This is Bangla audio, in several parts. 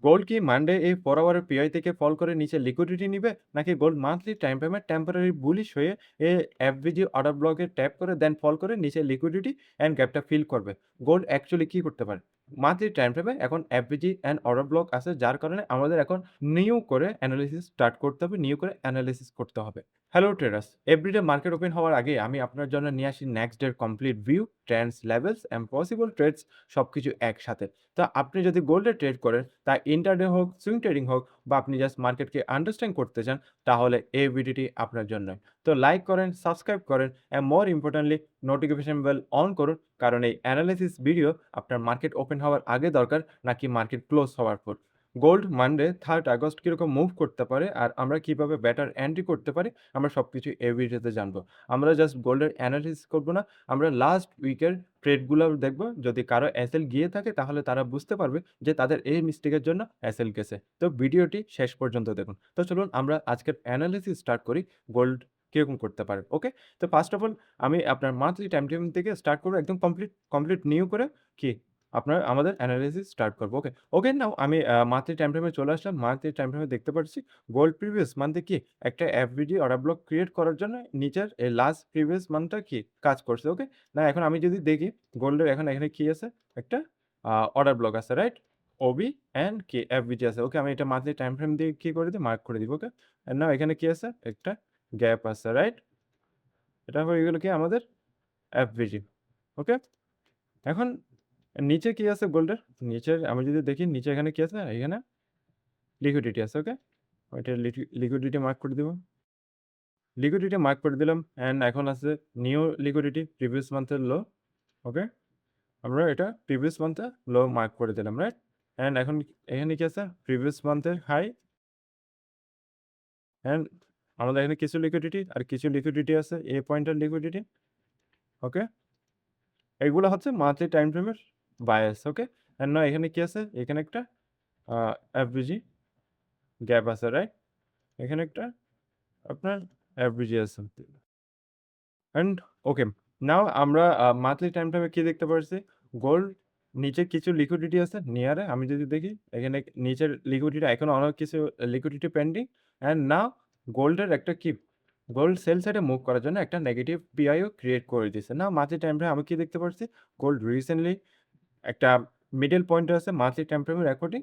গোল্ড কি মানডে এই 4 আওয়ারের পিআই থেকে ফল করে নিচে লিকুইডিটি নিবে? নাকি গোল্ড মান্থলি টাইম ফ্রেমে টেম্পোরারি বুলিশ হয়ে এফভিজি অর্ডার ব্লকে ট্যাপ করে দেন ফল করে নিচে লিকুইডিটি অ্যান্ড গ্যাপটা ফিল করবে? গোল্ড অ্যাকচুয়ালি কি করতে পারে? মান্থলি টাইম ফ্রেমে এখন এফভিজি অ্যান্ড অর্ডার ব্লক আছে, যার কারণে আমাদের এখন নিউ করে এনালাইসিস স্টার্ট করতে হবে, নিউ করে এনালাইসিস করতে হবে। Hello traders, everyday market open হওয়ার আগে আমি আপনার জন্য নিয়ে আসি নেক্সট ডের complete view, trends, levels and possible trades, সবকিছু একসাথে। তো আপনি যদি গোল্ডে ট্রেড করেন, তা ইন্টারডে হোক, সুইং ট্রেডিং হোক, বা আপনি জাস্ট মার্কেটকে আন্ডারস্ট্যান্ড করতে চান, তাহলে এই ভিডিওটি আপনার জন্যই। তো লাইক করেন, সাবস্ক্রাইব করেন and more importantly notification bell on করুন, কারণ এই অ্যানালাইসিস ভিডিও আপনার মার্কেট ওপেন হওয়ার আগে দরকার, নাকি মার্কেট ক্লোজ হওয়ার পর। গোল্ড মানডে 3 আগস্ট কিরকম মুভ করতে পারে আর আমরা কিভাবে বেটার এন্ট্রি করতে পারি, আমরা সবকিছু এই ভিডিওতে জানবো। আমরা জাস্ট গোল্ডের অ্যানালিসিস করব না, আমরা লাস্ট উইকের ট্রেডগুলো দেখব। যদি কারো এসএল গিয়ে থাকে তাহলে তারা বুঝতে পারবে যে তাদের এই মিস্টেকের জন্য এসএল গেছে। তো ভিডিওটি শেষ পর্যন্ত দেখুন। তো চলুন আমরা আজকের অ্যানালিসিস স্টার্ট করি, গোল্ড কিরকম করতে পারে। ওকে? তো ফার্স্ট অফ অল আমি আপনার মান্থলি টাইম ফ্রেম থেকে স্টার্ট করব, একদম কমপ্লিট নিউ করে কি আমাদের অ্যানালিসিস স্টার্ট করব। ওকে? ওকে, নাও আমি মান্থলি টাইম ফ্রেমে চলে আসলাম। মান্থলি টাইম ফ্রেমে দেখতে পাচ্ছি গোল্ড প্রিভিয়াস মান্থে কি একটা এফভিডি অর্ডার ব্লক ক্রিয়েট করার জন্য নিচের এই লাস্ট প্রিভিয়াস মান্থটা কি কাজ করছে। ওকে? না, এখন আমি যদি দেখি গোল্ডের এখন এখানে কি আছে? একটা অর্ডার ব্লক আছে, রাইট? ওবি অ্যান্ড কি এফভিজি আছে। ওকে, আমি এটা মান্থলি টাইম ফ্রেম দিয়ে কি করে দিই? মার্ক করে দিব। ওকে? অ্যান্ড নাও এখানে কি আছে? একটা গ্যাপ আছে, রাইট? এটা হয়ে গেল কি আমাদের এফভিজি। ওকে? এখন নিচে কি আছে গোল্ডের? নিচের আমি যদি দেখি নিচে এখানে কি আছে? এখানে লিকুইডিটি আছে। ওকে? ওইটা লিকুইডিটি মার্ক করে দিব। লিকুইডিটি মার্ক করে দিলাম অ্যান্ড এখন আছে নিউ লিকুইডিটি প্রিভিয়াস মান্থের লো। ওকে? আমরা এটা প্রিভিয়াস মান্থে লো মার্ক করে দিলাম, রাইট? অ্যান্ড এখন এখানে কি আছে? প্রিভিয়াস মান্থের হাই অ্যান্ড আমাদের এখানে কিছু লিকুইডিটি আর কিছু লিকুইডিটি আছে, এ পয়েন্টের লিকুইডিটি। ওকে? এগুলো হচ্ছে মান্থলি টাইম ফ্রেমের বায়াস। ওকে? অ্যান্ড না এখানে কি আছে? এখানে একটা এফভিজি গ্যাপ আছে, রাইট? এখানে একটা আপনার এফভিজি আছে। অ্যান্ড ওকে, নাও আমরা মান্থলি টাইম ফ্রেমে কি দেখতে পারছি? গোল্ড নিচে কিছু লিকুইডিটি আছে নিয়ারে। আমি যদি দেখি এখানে নিচের লিকুইডিটি এখনো অনেক কিছু লিকুইডিটি পেন্ডিং। অ্যান্ড নাও গোল্ডের একটা কি গোল্ড সেল সাইডে মুভ করার জন্য একটা নেগেটিভ পিআইও ক্রিয়েট করে দিয়েছে। না, মান্থলি টাইম ফ্রেমে আমি কি দেখতে পারছি? গোল্ড রিসেন্টলি একটা মিডল পয়েন্টে আছে। মান্থলি টাইম ফ্রেমের অ্যাকর্ডিং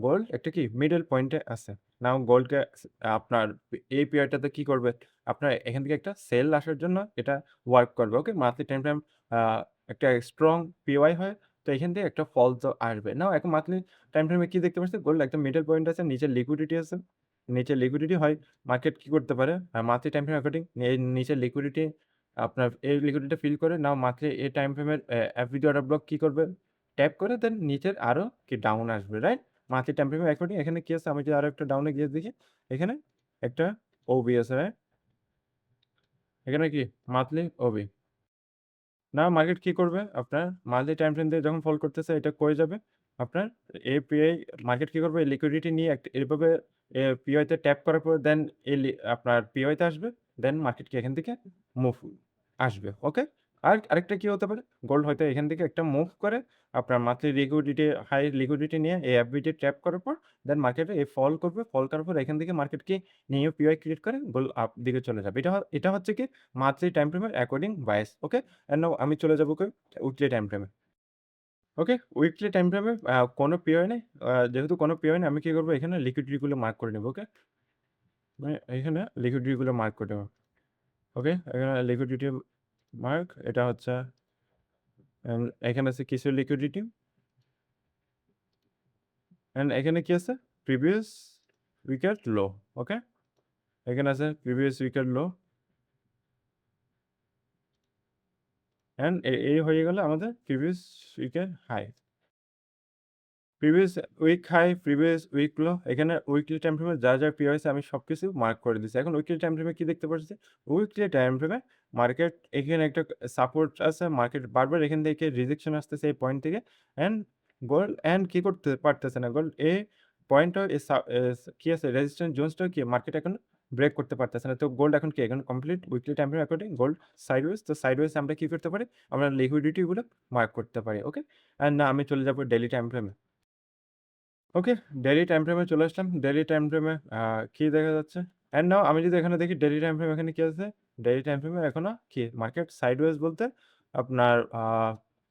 গোল্ড একটা কি মিডল পয়েন্টে আছে। নাও গোল্ডকে আপনার এই পিরিয়ডটাতে কি করবে? আপনার এখান থেকে একটা সেল আসার জন্য এটা ওয়ার্ক করবে। ওকে? মান্থলি টাইম ফ্রেম আ একটা স্ট্রং পিওয়াই হয়। তো এখান থেকে একটা ফল তো আসবে। নাও এখন মান্থলি টাইম ফ্রেমে কি দেখতে পাচ্ছি? গোল্ড একটা মিডল পয়েন্ট আছে, নিচে লিকুইডিটি আছে। নিচে লিকুইডিটি হয়, মার্কেট কি করতে পারে? মান্থলি টাইম ফ্রেম অ্যাকর্ডিং এই নিচে লিকুইডিটি আপনার এই লিকুইডিটি ফিল করে নাও মান্থলি এই টাইম ফ্রেমের এফভিডি অর্ডার ব্লক কি করবে? ট্যাপ করে দেন নিচের আরো কি ডাউন আসবে, right? Monthly time frame according এখানে কি আছে? আমি যদি আরো একটা ডাউনে গিয়ে দেখি, এখানে একটা ওবি আছে, রাইট? এখানে কি মান্থলি ওবি। না, মার্কেট কি করবে? আপনার মান্থলি টাইম ফ্রেম দিয়ে যখন ফল করতেছে এটা কই যাবে? আপনার এপিআই মার্কেট কি করবে? লিকুইডিটি নিয়ে এভাবে পিওয়াই তে ট্যাপ করার পর দেন আপনার পিওয়াই তে আসবে। দেন মার্কেট কি এখান থেকে মুভ আসবে। ওকে? আর আরেকটা কি হতে পারে? গোল্ড হয়তো এখান থেকে একটা মুভ করে আপনার মান্থলি লিকুইডিটি হাই লিকুইডিটি নিয়ে এই এফবিটি ট্যাপ করার পর দেন মার্কেটে ফল করবে। ফল করার পর এখান থেকে মার্কেট কি নিউ পিওয়াই ক্রিয়েট করে গোল্ড আপ দিকে চলে যাবে। এটা হচ্ছে কি মান্থলি টাইম ফ্রেমের according bias. Okay? And now আমি চলে যাবো উইকলি টাইম ফ্রেমে। ওকে? উইকলি টাইম ফ্রেমে কোনো পিওই নেই। যেহেতু কোনো পিওই নেই, আমি কি করব? এখানে লিকুইডিটি গুলো মার্ক করে নেব। ওকে? মানে এখানে লিকুইডিটি গুলো মার্ক করে নেব। ওকে? এখানে লিকুইডিটি মার্ক এটা হচ্ছে এখানে আছে কিছু লিকুইডিটি অ্যান্ড এখানে কি আছে? প্রিভিয়াস উইকের লো। ওকে? এখানে আছে প্রিভিয়াস উইকের লো অ্যান্ড এই হয়ে গেল আমাদের প্রিভিয়াস উইকের high. Previous week high, previous week low. এখানে উইকলি টাইম ফ্রেমে যা পি হয়েছে আমি সবকিছু মার্ক করে দিচ্ছি। এখন উইকলি টাইম ফ্রেমে কি দেখতে পাচ্ছি? উইকলি টাইম ফ্রেমে মার্কেট এখানে একটা সাপোর্ট আছে। মার্কেট বারবার এখান থেকে রিজেকশন আসতেছে এই পয়েন্ট থেকে অ্যান্ড গোল্ড অ্যান্ড কি করতে পারতেছে না গোল্ড এই পয়েন্টটা কি আছে রেজিস্ট্যান্স জোনসটা কি মার্কেট এখন ব্রেক করতে পারতেছে না। তো গোল্ড এখন কি এখন complete weekly time frame according gold sideways. তো সাইডওয়েজ আমরা কি করতে পারি? আমরা লিকুইডিটি গুলো মার্ক করতে পারি। ওকে? অ্যান্ড না আমি চলে যাবো ডেইলি টাইম ফ্রেমে। ওকে, ডেইলি টাইম ফ্রেমে চলে আসলাম। ডেইলি টাইম ফ্রেমে কি দেখা যাচ্ছে? অ্যান্ড নাও আমি যদি এখানে দেখি ডেইলি টাইম ফ্রেম এখানে কি আছে? ডেইলি টাইম ফ্রেমে এখনো কি মার্কেট সাইডওয়েজ বলতে আপনার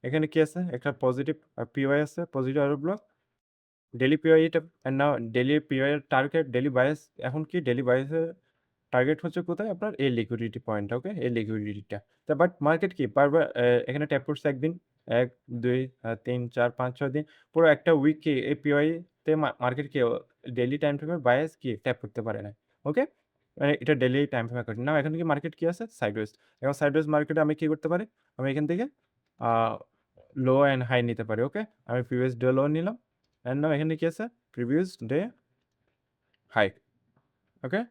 এখানে কি আছে? একটা পজিটিভ PY আছে, positive arrow block. Daily PY এটা অ্যান্ড নাও ডেইলি PY এর টার্গেট, ডেইলি বায়াস এখন কি ডেইলি বায়াসের টার্গেট হচ্ছে কোথায়? আপনার এই লিকুইডিটি পয়েন্টটা, ওকে? এই লিকুইডিটিটা। তা বাট মার্কেট কি বারবার এখানে ট্যাপ করছে একদিন, ১, ২, ৩, ৪, ৫, ৬ দিন। পুরো একটা উইক কি এই PY তে মার্কেট কি ডেইলি টাইম ফ্রেমে বায়াস কি ট্যাপ করতে পারে নাই। ওকে? মানে এটা ডেইলি টাইম ফ্রেম অ্যাকর্ডিং। নাও এখন কি মার্কেট কি আছে? সাইডওয়েজ। এখন সাইডওয়েজ মার্কেটে আমি কি করতে পারি? আমি এখান থেকে আ লো অ্যান্ড হাই নিতে পারি। ওকে? আমি প্রিভিয়াস ডে লো নিলাম। অ্যান্ড নাও এখানে কি আছে? Previous day high. Okay?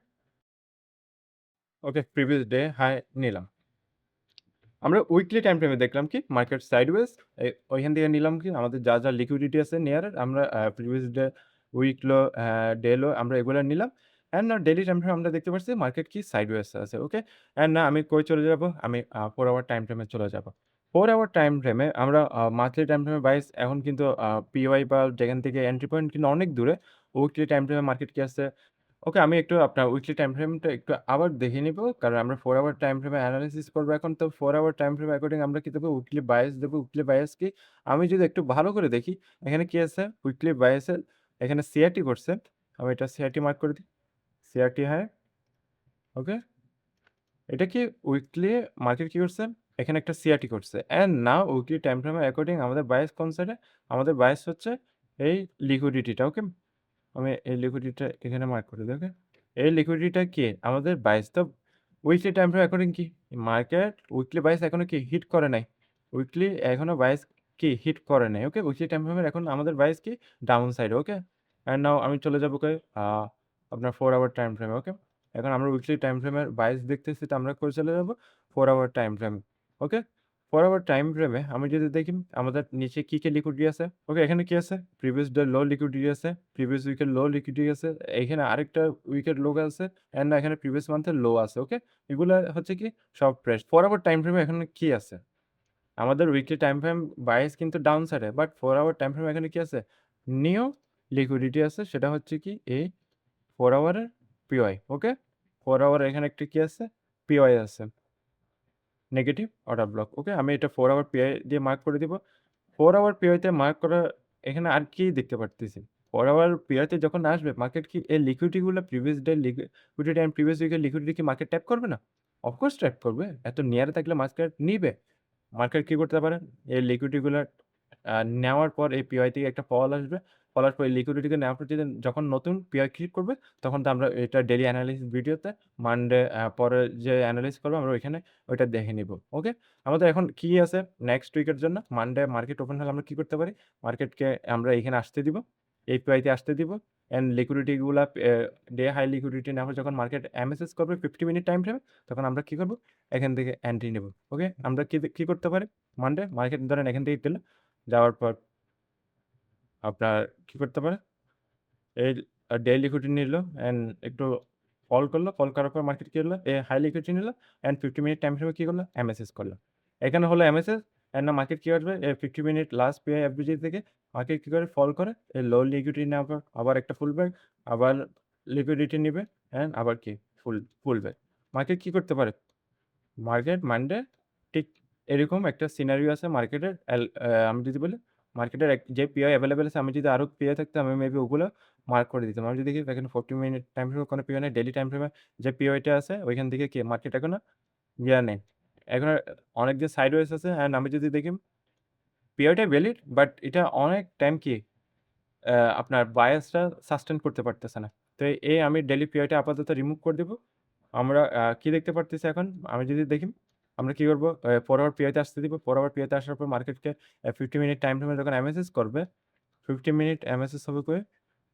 Okay, previous day high নিলাম। আমরা উইকলি টাইম ফ্রেমে দেখলাম কি মার্কেট সাইডওয়েজ। ওইখান থেকে নিলাম কি আমাদের যা লিকুইডিটি আছে নেয়ার আমরা previous day, week low, day low আমরা এগুলা নিলাম। অ্যান্ড না ডেইলি টাইম ফ্রেম আমরা দেখতে পাচ্ছি মার্কেট কি সাইডওয়েজ আছে। ওকে? অ্যান্ড না আমি কই চলে যাব? আমি 4 আওয়ার টাইম ফ্রেমে চলে যাব। 4 আওয়ার টাইম ফ্রেমে আমরা মান্থলি টাইম ফ্রেমে বাইস এখন কিন্তু PY বা যেখান থেকে এন্ট্রি পয়েন্ট কিন্তু অনেক দূরে। উইকলি টাইম ফ্রেমে মার্কেট কি আছে? ওকে, আমি একটু আপনার উইকলি টাইম ফ্রেমটা একটু আবার দেখে নিব। কারণ আমরা 4 আওয়ার টাইম ফ্রেমে এনালাইসিস করব এখন। তো 4 আওয়ার টাইম ফ্রেম অ্যাকর্ডিং আমরা কি দেব? উইকলি বায়াস দেব। উইকলি বায়াস কি? আমি যদি একটু ভালো করে দেখি, এখানে কি আছে? উইকলি বায়াসের এখানে CRT করছে। আমি এটা CRT মার্ক করে দিই। CRT high. ওকে? এটা কি উইকলি মার্কেট কি করছে? এখানে একটা CRT করছে। অ্যান্ড নাও উইকলি টাইম ফ্রেমে অ্যাকর্ডিং আমাদের বায়াস কোন সাইডে? আমাদের বায়াস হচ্ছে এই লিকুইডিটিটা। ওকে? আমি এই লিকুইডিটিটা এখানে মার্ক করে দিই। ওকে? এই লিকুইডিটিটা কি? আমাদের বাইস তো উইকলি টাইম ফ্রেম অ্যাকর্ডিং কি? মার্কেট উইকলি বাইস এখনো কি হিট করে নাই। উইকলি এখনো বাইস কি হিট করে নাই। ওকে? উইকলি টাইম ফ্রেমের এখন আমাদের বাইস কি down side. Okay? And now আমি চলে যাবো কই আপনার 4 আওয়ার টাইম ফ্রেমে। ওকে? এখন আমরা উইকলি টাইম ফ্রেমের বাইস দেখতেছি তো আমরা কই চলে যাবো? 4 আওয়ার টাইম ফ্রেম। ওকে? 4 আওয়ার টাইম ফ্রেমে আমি যদি দেখি আমাদের নিচে কি লিকুইডিটি আছে? ওকে, এখানে কি আছে? প্রিভিয়াস ডে লো লিকুইডিটি আছে, প্রিভিয়াস উইকের লো লিকুইডিটি আছে, এখানে আরেকটা উইকের লো আছে, অ্যান্ড না এখানে প্রিভিয়াস মান্থের লো আছে। ওকে? এগুলা হচ্ছে কি সব ফ্রেশ। 4 আওয়ার টাইম ফ্রেমে এখানে কি আছে? আমাদের উইকলি টাইম ফ্রেম বাইস কিন্তু ডাউন সাইডে। বাট 4 আওয়ার টাইম ফ্রেমে এখানে কি আছে? নিউ লিকুইডিটি আছে। সেটা হচ্ছে কি এই 4 আওয়ারের PY। ওকে? 4 আওয়ার এখানে একটা কি আছে? PY আছে। Negative order block. ওকে? আমি এটা 4 আওয়ার PI দিয়ে মার্ক করে দিব। 4 আওয়ার PI তে মার্ক করা এখানে আর কি দেখতে পারতেছি? 4 আওয়ার PI তে যখন আসবে মার্কেট কি এই লিকুইডিটি গুলা previous day liquidity and previous উইকের লিকুইডিটি কি মার্কেট ট্যাপ করবে না? অফ কোর্স ট্যাপ করবে। এত নিয়ারে থাকলে মার্কেট নিবে। মার্কেট কি করতে পারে? এই লিকুইডিটি গুলা নেওয়ার পর এই PI থেকে একটা ফল আসবে। ফল আসার পর এই লিকুইডিটিকে নেওয়ার পর যদি যখন নতুন PI ক্রিয়েট করবে তখন তো আমরা এটা ডেইলি এনালাইসিস ভিডিওতে মানডে পরে যে এনালাইজ করবো আমরা ওইখানে ওইটা দেখে নিব। ওকে? আমাদের এখন কি আছে নেক্সট উইকের জন্য? মানডে মার্কেট ওপেন হলে আমরা কি করতে পারি? মার্কেটকে আমরা এখানে আসতে দিব। এই PI তে আসতে দিব। অ্যান্ড লিকুইডিটি গুলা ডে হাই লিকুইডিটি নেওয়ার পর যখন মার্কেট MSS করবে 50 মিনিট টাইম ফ্রেমে তখন আমরা কি করব? এখান থেকে এন্ট্রি নেব। ওকে? আমরা কি করতে পারি? মানডে মার্কেট ধরেন এখান থেকে গেল। যাওয়ার পর আপনার কি করতে পারে? এই ডে লিকুইডিটি নিল অ্যান্ড একটু ফল করলো। ফল করার পর মার্কেট কি হলো? হাই লিকুইডিটি নিল অ্যান্ড 50 মিনিট টাইম ফ্রেমে কি করলো? MSS করলো। এখানে হলো MSS অ্যান্ড না মার্কেট কি আসবে? 50 মিনিট লাস্ট PI FVG থেকে মার্কেট কি করে? ফল করে এই লো লিকুইডিটি নেওয়ার পর আবার একটা ফুল ব্যাক, আবার লিকুইডিটি নিবে অ্যান্ড আবার কি ফুল ব্যাক। মার্কেট কি করতে পারে? মার্কেট মানডে ঠিক এরকম একটা সিনারিও আছে মার্কেটের। আমি যদি বলি মার্কেটের যে PI এভেইলেবল আছে আমি যদি আরো PI থাকতো আমি মেবি ওগুলো মার্ক করে দিতাম। আমি যদি দেখি এখানে 40 মিনিট টাইম ফ্রেমে কোনো PI নাই, ডেইলি টাইম ফ্রেমে যে PI টা আছে ওইখান থেকে কি মার্কেট এখনো নেই। এখন অনেক যে সাইডওয়েজ আছে অ্যান্ড আমি যদি দেখি PI টা ভ্যালিড বাট এটা অনেক টাইম কি আপনার বায়াসটা সাস্টেইন করতে পারতেছে না। তো এই আমি ডেইলি PI টা আপাতত রিমুভ করে দিব। আমরা কি দেখতে পারতেছি এখন? আমি যদি দেখি, আমরা কি করব? 4 আওয়ার PI তে আসতে দিব। 4 আওয়ার PI তে আসার পর মার্কেটকে 50 মিনিট টাইম ফ্রেমে যখন MSS করবে, 50 মিনিট MSS হবে কই?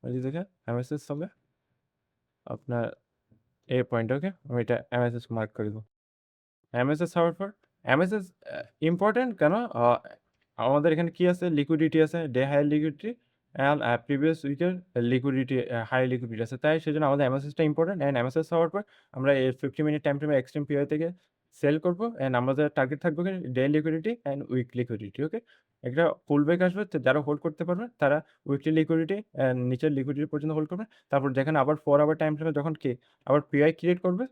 ওই যে দেখেন MSS হবে আপনার এই পয়েন্টে। ওকে? আমি এটা MSS মার্ক করে দিব। MSS হওয়ার পর MSS ইম্পোর্টেন্ট কেন? আমাদের এখানে কি আছে? লিকুইডিটি আছে, day high liquidity and previous উইকের লিকুইডিটি হাই লিকুইডিটি আছে। তাই সেজন্য আমাদের MSS টা ইম্পোর্টেন্ট অ্যান্ড MSS হওয়ার পর আমরা এই 50 মিনিট টাইম ফ্রেমে এক্সট্রিম PI থেকে সেল করব অ্যান্ড আমাদের টার্গেট থাকবে কি daily liquidity and week liquidity, okay? একটা পুল ব্যাক আসবে তো যারা হোল্ড করতে পারবে তারা উইকলি লিকুইডিটি অ্যান্ড নিচের লিকুইডিটি পর্যন্ত হোল্ড করবে। তারপর যেখানে আবার 4 আওয়ার টাইম ফ্রেমে যখন কি আবার পিআই ক্রিয়েট করবে,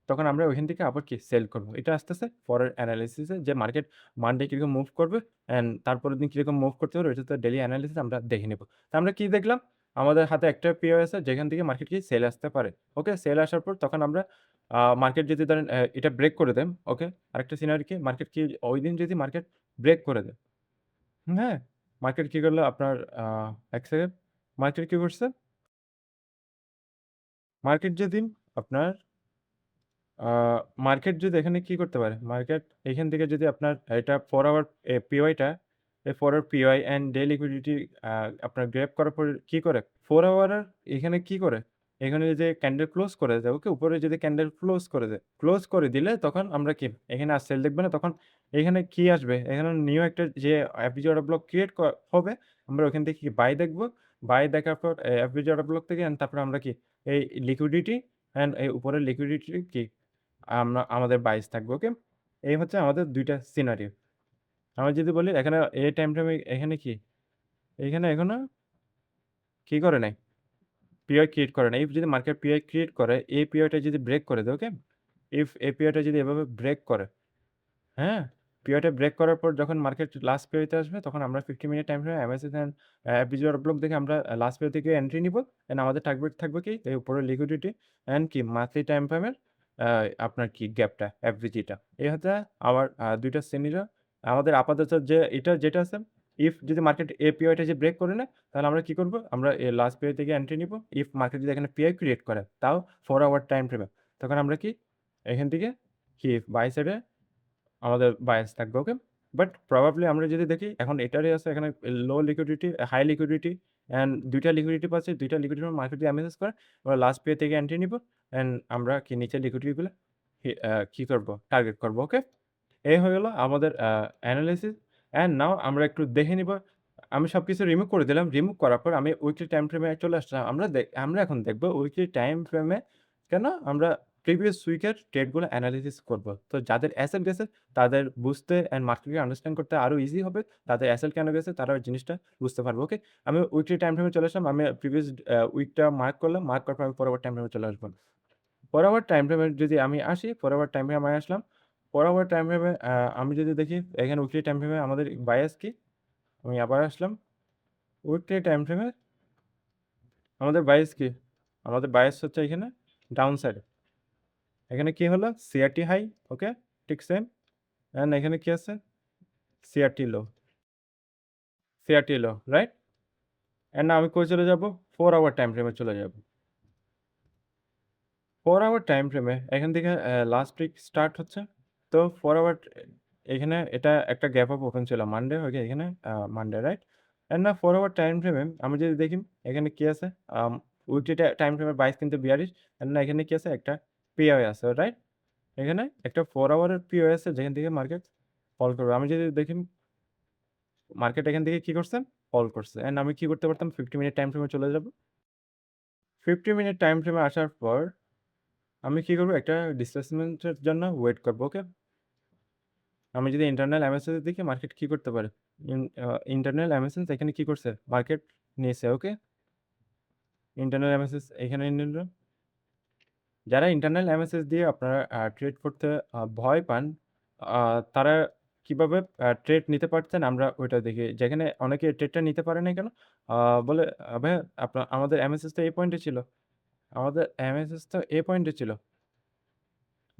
তখন আমরা ওইখান থেকে আবার কি সেল করব। এটা আসতেছে পরের এনালাইসিসে যে মার্কেট মানডে কিরকম মুভ করবে অ্যান্ড তারপরের দিন কিরকম মুভ করতে পারবে, ওইটা তো ডেইলি এনালাইসিস আমরা দেখে নেব। তো আমরা কি দেখলাম? আমাদের হাতে একটা পিও আছে যেখান থেকে মার্কেট কি সেল আসতে পারে। ওকে? সেল আসার পর তখন আমরা মার্কেট যদি ধরেন এটা ব্রেক করে দেন, ওকে? আরেকটা সিনারি কি মার্কেট কি ওইদিন যদি মার্কেট ব্রেক করে দেয়, হ্যাঁ? মার্কেট কি করলো আপনার ১ সেকেন্ড। মার্কেট কি করছে? মার্কেট যেদিন আপনার আ মার্কেট যদি এখানে কি করতে পারে? মার্কেট এখান থেকে যদি আপনার এটা 4 আওয়ার পিওয়াইটা এই 4 hour P Y and day liquidity আ আপনার গ্র্যাব করার পর কি করে? 4 আওয়ারের এখানে কি করে? এখানে যে ক্যান্ডেল ক্লোজ করে দেয়, ওকে? উপরে যদি ক্যান্ডেল ক্লোজ করে দেয়, ক্লোজ করে দিলে তখন আমরা কি এখানে আর সেল দেখবে না, তখন এখানে কি আসবে? এখানে নিউ একটা যে এফভিজি অর্ডার ব্লক ক্রিয়েট হবে, আমরা ওখান থেকে কি বাই দেখব। বাই দেখার পর এফভিজি অর্ডার ব্লক থেকে তারপরে আমরা কি এই লিকুইডিটি অ্যান্ড এই উপরের লিকুইডিটি কি আমাদের বাইস থাকবে, ওকে? এই হচ্ছে আমাদের ২ টা সিনারিও। আমি যদি বলি এখানে এই টাইম ফ্রেমে এখানে কি? এখানে এখনো কি করে নাই? পিওই ক্রিয়েট করে নাই। ইফ যদি মার্কেট পিওই ক্রিয়েট করে, এই পিওইটা যদি ব্রেক করে দেয়, ওকে? ইফ এই পিওইটা যদি এভাবে ব্রেক করে, হ্যাঁ? পিওইটা ব্রেক করার পর যখন মার্কেট লাস্ট পিওইতে আসবে তখন আমরা 50 মিনিট টাইম ফ্রেমে MSS and FVG order block দেখে আমরা লাস্ট পিও থেকে এন্ট্রি নিবো। অ্যান্ড আমাদের টার্গেট থাকবে কি? এই উপরের লিকুইডিটি অ্যান্ড কি মান্থলি টাইম ফ্রেমের আ আপনার কি গ্যাপটা, এফভিজিটা। এই হচ্ছে আমার ২ টা সিনারিও। আমাদের আপাতত যে এটা যেটা আছে, ইফ যদি মার্কেট এই পিওইটা যে ব্রেক করে নেয়, তাহলে আমরা কি করব? আমরা লাস্ট পিও থেকে এন্ট্রি নিবো। ইফ মার্কেট যদি এখানে পিওই ক্রিয়েট করে, তাও 4 আওয়ার টাইম ফ্রেমে, তখন আমরা কি এখান থেকে কি বাই সাইডে আমাদের বায়াস থাকবে, ওকে? বাট প্রবাবলি আমরা যদি দেখি এখন এটারই আছে এখানে লো লিকুইডিটি, হাই লিকুইডিটি অ্যান্ড ২ টা লিকুইডিটি পাচ্ছি। ২ টা লিকুইডিটির মার্কেট যদি এমএসএস করে, আমরা লাস্ট পে থেকে এন্ট্রি নিবো অ্যান্ড আমরা কি নিচের লিকুইডিটিগুলো কি করব? টার্গেট করব, ওকে? এই হয়ে গেল আমাদের এনালাইসিস অ্যান্ড নাও আমরা একটু দেখে নিব। আমি সবকিছু রিমুভ করে দিলাম। রিমুভ করার পর আমি উইকলি টাইম ফ্রেমে চলে আসলাম। আমরা এখন দেখব উইকলি টাইম ফ্রেমে কেন আমরা প্রিভিয়াস উইকের ট্রেডগুলো এনালাইসিস করব। তো যাদের অ্যাসেট গেছে তাদের বুঝতে অ্যান্ড মার্কেটকে আন্ডারস্ট্যান্ড করতে আরো ইজি হবে। তাদের অ্যাসেট কেন গেছে তারা ওই জিনিসটা বুঝতে পারবে, ওকে? আমি উইকলি টাইম ফ্রেমে চলে আসলাম। আমি প্রিভিয়াস উইকটা মার্ক করলাম। মার্ক করার পর আমি পরবর্তী টাইম ফ্রেমে চলে আসব। পরবর্তী টাইম ফ্রেমে যদি আমি আসি, পরবর্তী টাইম ফ্রেমে আমি আসলাম। পরবর্তী টাইম ফ্রেমে আমি যদি দেখি এখানে উইকলি টাইম ফ্রেমে আমাদের বায়াস কি? আমি আবার আসলাম। উইকলি টাইম ফ্রেমে আমাদের বায়াস কি? আমাদের বায়াস হচ্ছে এখানে ডাউন সাইডে। এখানে কি হলো? সিআরটি হাই, ওকে? ঠিক সেম। অ্যান্ড এখানে কি আছে? CRT low. CRT low, right? And আমি কই চলে যাব? 4 আওয়ার টাইম ফ্রেমে চলে যাব। 4 আওয়ার টাইম ফ্রেমে এখান থেকে লাস্ট উইক স্টার্ট হচ্ছে। তো 4 আওয়ার এখানে এটা একটা গ্যাপ আপ ওপেন ছিল মানডে, ওকে? এখানে মানডে, রাইট? অ্যান্ড না 4 আওয়ার টাইম ফ্রেমে আমি যদি দেখি এখানে কি আছে? উইকলি টাইম ফ্রেমের 22 কিন্তু 42 অ্যান্ড না এখানে কি আছে? একটা পিওএ আছে, রাইট? এখানে একটা 4 আওয়ারের পিওএ আছে যেখান থেকে মার্কেট ফল করবে। আমি যদি দেখি মার্কেট এখান থেকে কি করছে? ফল করছে। অ্যান্ড আমি কি করতে পারতাম? 50 মিনিট টাইম ফ্রেমে চলে যাব। 50 মিনিট টাইম ফ্রেমে আসার পর আমি কি করব? একটা ডিসপ্লেসমেন্ট এর জন্য ওয়েট করব, ওকে? আমি যদি ইন্টারনাল এমএসএস দেখি মার্কেট কি করতে পারে? ইন্টারনাল এমএসএস এখানে কি করছে? মার্কেট নিয়েছে, ওকে? ইন্টারনাল এমএসএস এখানে নিল। যারা ইন্টারনাল এমএসএস দিয়ে আপনারা ট্রেড করতে ভয় পান, আ তারা কিভাবে ট্রেড নিতে পারছেন আমরা ওইটা দেখি। যেখানে অনেকে ট্রেডটা নিতে পারে নাই কেন? আ বলে, "ভাইয়া আমাদের এমএসএস তো এই পয়েন্টে ছিল। আমাদের এমএসএস তো এই পয়েন্টে ছিল।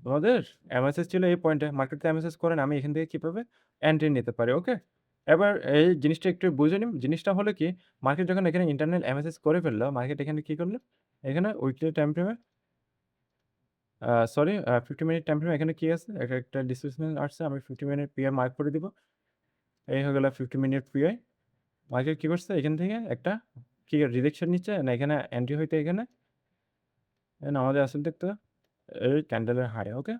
আমাদের এমএসএস ছিল এই পয়েন্টে। মার্কেট তো এমএসএস করে না। আমি এখান থেকে কিভাবে এন্ট্রি নিতে পারি?" ওকে? এবার এই জিনিসটা একটু বুঝে নিন। জিনিসটা হলো কি, মার্কেট যখন এখানে ইন্টারনাল এমএসএস করে ফেলল, মার্কেট এখানে কি করল? এখানে উইকলি টাইম ফ্রেমে সরি 50 মিনিট টাইম ফ্রেম এখানে কি আছে? একটা ডিসপ্লেসমেন্ট আসছে। আমি 50 মিনিট পিআই মার্ক করে দিব। এই হয়ে গেল 50 মিনিট পিআই। মার্কেট কি করছে? এখান থেকে একটা কি রিজেকশন নিচ্ছে। না এখানে এন্ট্রি হইতে এখানে আমাদের আসল দেখতে এই ক্যান্ডেলের হাই, ওকে?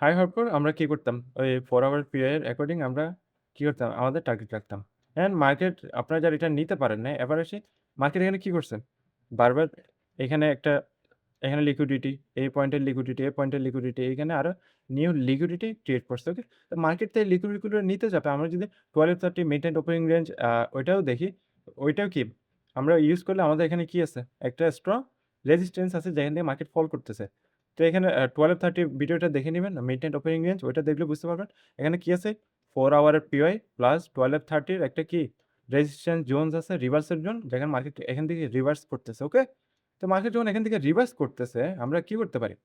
হাই হওয়ার পর আমরা কি করতাম? ওই 4 আওয়ার পিরিয়ড এর অ্যাকর্ডিং আমরা কি করতাম? আমাদের টার্গেট রাখতাম। অ্যান্ড মার্কেট আপনারা যারা এটা নিতে পারেন নাই, এবার আসি মার্কেট এখানে কি করছে? বারবার এখানে একটা এখানে লিকুইডিটি, এই পয়েন্টের লিকুইডিটি, এই পয়েন্টের লিকুইডিটি, এখানে আরো নিউ লিকুইডিটি ক্রিয়েট করছে। ওকে? তো মার্কেট তো এই লিকুইডিটিগুলো নিতে যাবে। আমরা যদি 12-30 মিড এন্ড ওপেনিং রেঞ্জ ওইটাও দেখি, ওইটাও কি আমরা ইউজ করলে আমাদের এখানে কি আছে? একটা স্ট্রং রেজিস্ট্যান্স আছে যেখান থেকে মার্কেট ফল করতেছে। তো এখানে 12-30 ভিডিওটা দেখে নিবেন, মিড এন্ড ওপেনিং রেঞ্জ ওইটা দেখলে বুঝতে পারবেন। এখানে কি আছে? 4 আওয়ারের পিওআই প্লাস 12-30 এর একটা কি রেজিস্ট্যান্স জোনস আছে, রিভার্সাল জোন, যেখানে মার্কেট এখান থেকে রিভার্স করতেছে। ওকে? তো মার্কেট যখন এখান থেকে রিভার্স করতেছে, আমরা কি করতে পারি?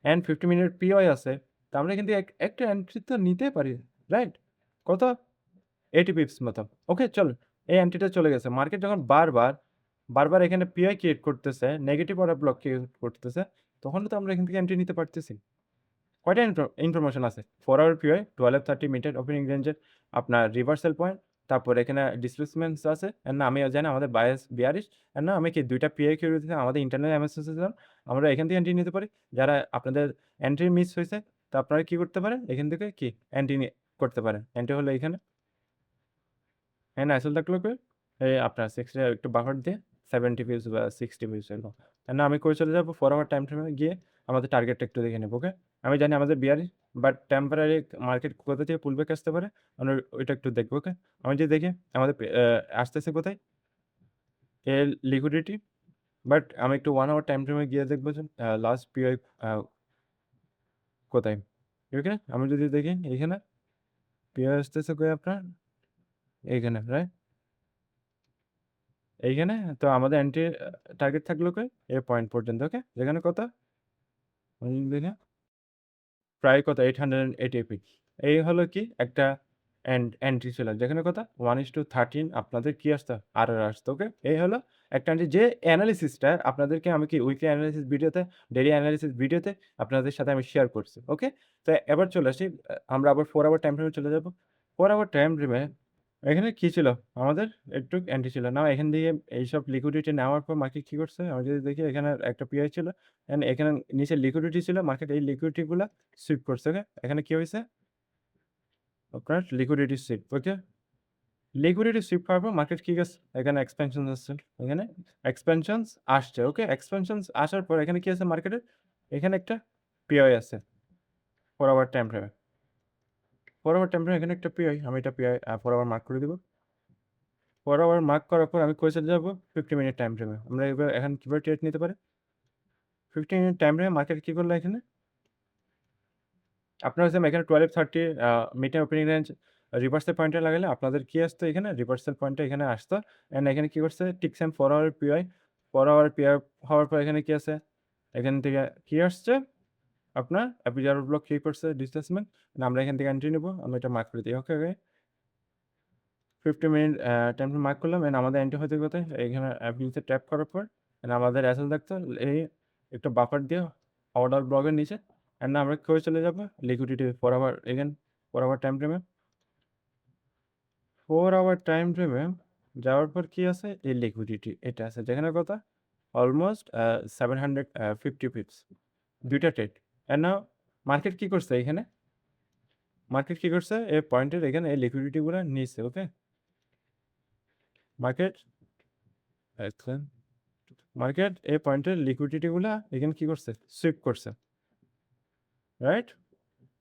এন্ড 50 মিনিট পিওআই আছে। তো আমরা এখান থেকে একটা এন্ট্রি তো নিতেই পারি, রাইট? কত? 80 পিপস মতো। ওকে, চল। এই এন্ট্রিটা চলে গেছে। মার্কেট যখন বারবার এখানে পিআই ক্রিয়েট করতেছে, নেগেটিভ অর্ডার ব্লক ক্রিয়েট করতেছে, তখন তো আমরা এখান থেকে এন্ট্রি নিতে পারতেছি। কয়টা ইনফরমেশন আছে? 4 আওয়ার পিওআই, 12-30 মিনিটের ওপেনিং রেঞ্জের আপনার রিভার্সাল পয়েন্ট, তারপর এখানে ডিসপ্লেসমেন্টস আছে। এন্ড না আমি জানি আমাদের বায়াস বিয়ারিশ। এন্ড না আমি কি 2 টা পিআই কিউ দিতে আমাদের ইন্টারনাল এমএসএস দিলাম। আমরা এখান থেকে এন্ট্রি নিতে পারি। যারা আপনাদের এন্ট্রি মিস হইছে, তো আপনারা কি করতে পারেন? এখান থেকে কি এন্ট্রি করতে পারেন। এন্ট্রি হলো এখানে। এখানে আইসল থাকলো কি? এই আপনার 60 একটু বাফার দিয়ে 70 ভিউজ বা 60 ভিউজ হলো। না আমি কই চলে যাবো 4 আওয়ার টাইম ফ্রেমে গিয়ে আমাদের টার্গেটটা একটু দেখে নেব। ওকে? আমি জানি আমাদের বিয়ারিশ, বাট টেম্পোরারি মার্কেট কোথা থেকে পুলব্যাক আসতে পারে আমরা ওইটা একটু দেখবো। ওকে? আমি যদি দেখি আমাদের আসতেছে কোথায়? এর লিকুইডিটি, বাট আমি একটু 1 আওয়ার টাইম ফ্রেমে গিয়ে দেখবো যে লাস্ট পিআই কোথায়? ওকে? আমি যদি দেখি এইখানে পিআই আসতেছে কই আপনার? এইখানে, রাইট? এইখানে তো আমাদের এন্ট্রি টার্গেট থাকলো কই? এই পয়েন্ট পর্যন্ত। ওকে? যেখানে কত? দেখি প্রায় কত? 880 ফিট। এই হলো কি একটা এন্ট্রি ছিল। যেখানে কত? 1:13 আপনাদের কি আসতো? আরআর আসতো। ওকে? এই হলো একটা এন্ট্রি, যে এনালিসিসটা আপনাদেরকে আমি কি উইকলি এনালিসিস ভিডিওতে, ডেইলি এনালিসিস ভিডিওতে আপনাদের সাথে আমি শেয়ার করছি। ওকে? তো এবার চলে আসি, আমরা আবার 4 আওয়ার টাইম ফ্রেমে চলে যাব। 4 আওয়ার টাইম ফ্রেমে এখানে কি ছিল? আমাদের একটু এন্ট্রি ছিল। নাও এখান থেকে এইসব লিকুইডিটি নেওয়ার পর মার্কেট কি করছে? আমি যদি দেখি এখানে একটা পিআই ছিল। এন্ড এখানে নিচে লিকুইডিটি ছিল। মার্কেট এই লিকুইডিটি গুলা সুইপ করছে। ওকে? এখানে কি হইছে? আপনার লিকুইডিটি সুইপ। ওকে? লিকুইডিটি সুইপ করার পর মার্কেট কি গেছে? এখানে এক্সপেনশন আসছে। এখানে এক্সপেনশনস আসছে। ওকে? এক্সপেনশনস আসার পর এখানে কি আছে মার্কেটের? এখানে একটা পিআই আছে 4 আওয়ার টাইম ফ্রেমে। 4 আওয়ার টাইম ফ্রেমে এখানে একটা পিআই। আমি এটা পিআই 4 আওয়ার মার্ক করে দিব। 4 আওয়ার মার্ক করার পর আমি কই চলে যাব? 50 মিনিট টাইম ফ্রেমে। আমরা এবার এখন কিভাবে ট্রেড নিতে পারি? 50 মিনিট টাইম ফ্রেমে মার্কেট কি করলো এখানে? আপনারা হচ্ছে এখানে 12-30 মিড ওপেনিং রেঞ্জ রিভার্সাল পয়েন্টে লাগালে আপনাদের কি আসতো? এখানে রিভার্সাল পয়েন্টটা এখানে আসতো। এন্ড এখানে কি করছে? ঠিক same 4 hour PI. 4 hour PI হওয়ার পর এখানে কি আছে? এখান থেকে কি আসছে? আপনার অ্যাপিজার ব্লক কি করছে? ডিসপ্লেসমেন্ট। আমরা এখান থেকে এন্ট্রি নিব। আমি এটা মার্ক করে দিই। ওকে? 50 মিনিট টাইম ফ্রেম মার্ক করলাম। এন্ড আমাদের এন্ট্রি হতে কোথায়? এখানে অ্যাপিলসে ট্যাপ করার পর এন্ড আমাদের অ্যাসেল থাকতো এই একটা বাফার দিয়ে অর্ডার ব্লকের নিচে। এন্ড আমরা কই চলে যাব? Liquidity 4 hour, again 4 hour time ফ্রেমে। 4 আওয়ার টাইম ফ্রেমে যাওয়ার পর কি আছে? এই লিকুইডিটি এটা আছে। যেখানে কত? Almost 750 pips. ২ টা ট্রেড। এন্ড নাও মার্কেট কি করছে এখানে? মার্কেট কি করছে? এই পয়েন্টের এখানে এই লিকুইডিটি গুলা নিছে। ওকে? মার্কেট মার্কেট এই পয়েন্টের লিকুইডিটি গুলা এখানে কি করছে? সুইপ করছে। রাইট?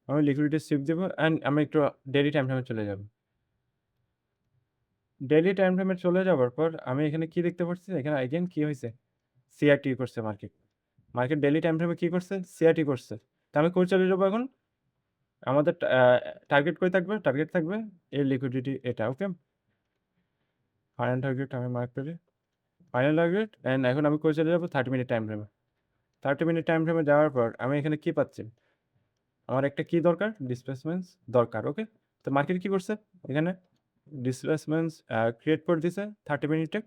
আমি লিকুইডিটি সুইপ দিব এন্ড আমি একটু ডেইলি টাইম ফ্রেমে চলে যাব। ডেইলি টাইম ফ্রেমে চলে যাওয়ার পর আমি এখানে কি দেখতে পাচ্ছি? এখানে এগেইন কি হইছে? সিআরটি করছে মার্কেট। মার্কেট ডেইলি টাইম ফ্রেমে কি করছে? সিআরটি করছে। তো আমি কই চলে যাব এখন? আমাদের টার্গেট কই থাকবে? টার্গেট থাকবে এই লিকুইডিটি এটা। ওকে? ফাইনাল টার্গেট আমি মার্ক করি। ফাইনাল টার্গেট এন্ড এখন আমি কই চলে যাব? 30 মিনিট টাইম ফ্রেমে। 30 মিনিট টাইম ফ্রেমে যাওয়ার পর আমি এখানে কি পাচ্ছি? আমার একটা কি দরকার? ডিসপ্লেসমেন্টস দরকার। ওকে? তো মার্কেট কি করছে? এখানে ডিসপ্লেসমেন্টস ক্রিয়েট করে দিছে 30 মিনিটে।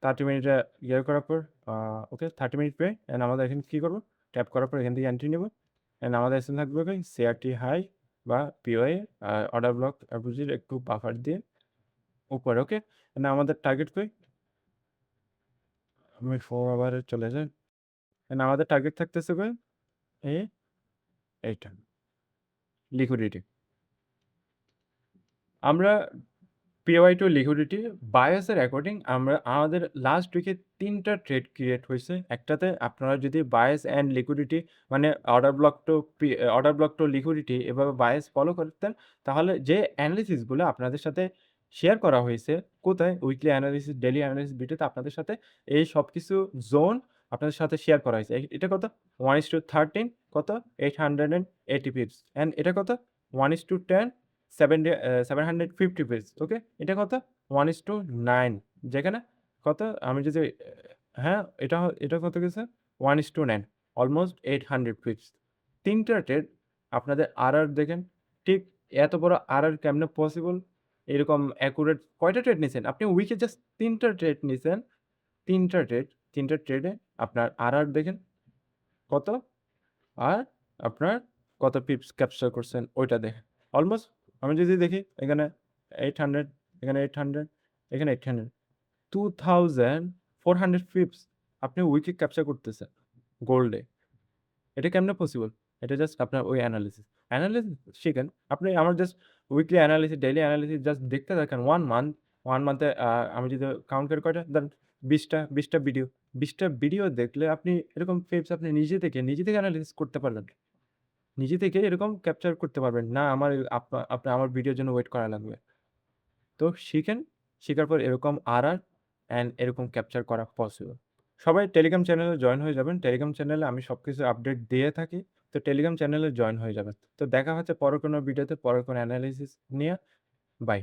30 মিনিটে ইয়ে করার পর ওকে 30 মিনিট পরে এন্ড আমাদের এখানে কি করব? ট্যাপ করার পর এখান থেকে এন্ট্রি নিব। এন্ড আমাদের এখানে থাকবে কি? সিআরটি হাই বা পিওআই অর্ডার ব্লক অপোজিট একটু বাফার দিয়ে উপরে। ওকে? এন্ড আমাদের টার্গেট কই? আমি 4 আওয়ারে চলে যাই। এন্ড আমাদের টার্গেট থাকতেছে কই? এই এইটা লিকুইডিটি। আমরা PY টু লিকুইডিটি বায়াসের অ্যাকর্ডিং আমাদের লাস্ট উইকে ৩ টা ট্রেড ক্রিয়েট হইছে। একটাতে আপনারা যদি বায়াস অ্যান্ড লিকুইডিটি মানে অর্ডার ব্লক টু লিকুইডিটি এভাবে বায়াস ফলো করতেন, তাহলে যে অ্যানালিসিস গুলো আপনাদের সাথে শেয়ার করা হয়েছে, কোথায়? উইকলি অ্যানালিসিস, ডেইলি অ্যানালিসিস ভিডিওতে আপনাদের সাথে এই সবকিছু জোন আপনাদের সাথে শেয়ার করা হয়েছে। এটা কত? 1:13 কত? 880 পিপস। অ্যান্ড এটা কত? 1:10 750 পেজ। ওকে? এটা কত? 1:9 যেখানে কত? আমি যদি হ্যাঁ, এটা কত গেছে? 1:9 অলমোস্ট 800 পিপস। ৩ টা ট্রেড আপনাদের আরআর দেখেন। ঠিক এত বড় আরআর কেমনে পসিবল? এরকম অ্যাকুরেট কয়টা ট্রেড নিছেন? আপনি উইকে জাস্ট ৩ টা ট্রেড নিছেন। ৩ টা ট্রেড, ৩ টা ট্রেডে আপনার আরআর দেখেন কত? আর আপনার কত পিপস ক্যাপচার করছেন ওইটা দেখেন। অলমোস্ট আমি যদি দেখি এখানে 800, এখানে 800, এখানে 800, 2400 পিপস আপনি উইকে ক্যাপচার করতেছেন গোল্ডে। এটা কেমনে পসিবল? এটা জাস্ট আপনার ওই অ্যানালিসিস শিখেন। আপনি আমার just weekly analysis, daily analysis just দেখতে থাকেন 1 মান্থ। 1 মান্থে আমি যদি কাউন্ট করি কয়টা? ধরেন 20 টা ভিডিও। 20 টা ভিডিও দেখলে আপনি এরকম পিপস আপনি নিজে থেকে অ্যানালিসিস করতে পারবেন। নিজে থেকে এরকম ক্যাপচার করতে পারবেন। না আমার আপনার আমার ভিডিওর জন্য ওয়েট করা লাগবে। তো শিখেন, শিখার পর এরকম আরআর অ্যান্ড এরকম ক্যাপচার করা পসিবল। সবাই টেলিগ্রাম চ্যানেলে জয়েন হয়ে যাবেন। টেলিগ্রাম চ্যানেলে আমি সবকিছু আপডেট দিয়ে থাকি। তো টেলিগ্রাম চ্যানেলে জয়েন হয়ে যাবেন। তো দেখা হচ্ছে পরের কোনো ভিডিওতে, পরের কোনো অ্যানালিসিস নিয়ে। বাই।